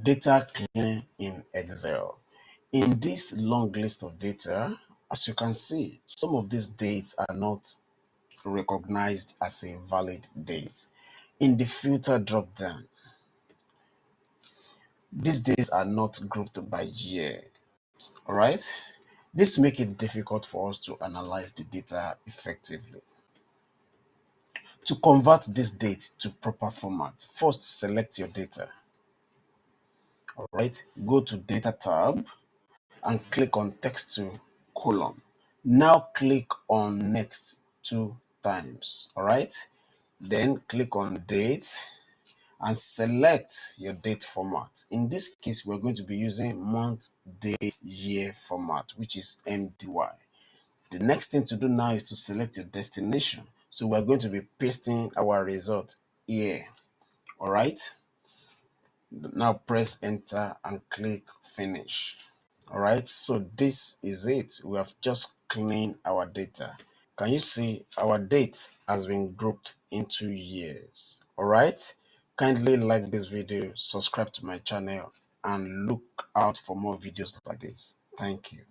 Data cleaning in Excel. In this long list of data, as you can see, some of these dates are not recognized as a valid date. In the filter drop-down, these dates are not grouped by year. All right? This makes it difficult for us to analyze the data effectively. To convert this date to proper format, first select your data. All right, go to Data tab and click on Text to column. Now click on Next 2 times. All right, then click on Date and select your date format. In this case, we're going to be using month, day, year format, which is MDY. The next thing to do now is to select your destination. So we're going to be pasting our result here. All right. Now press enter and click finish. All right. So this is it. We have just cleaned our data. Can you see our date has been grouped into years? All right. Kindly like this video, subscribe to my channel, and look out for more videos like this. Thank you.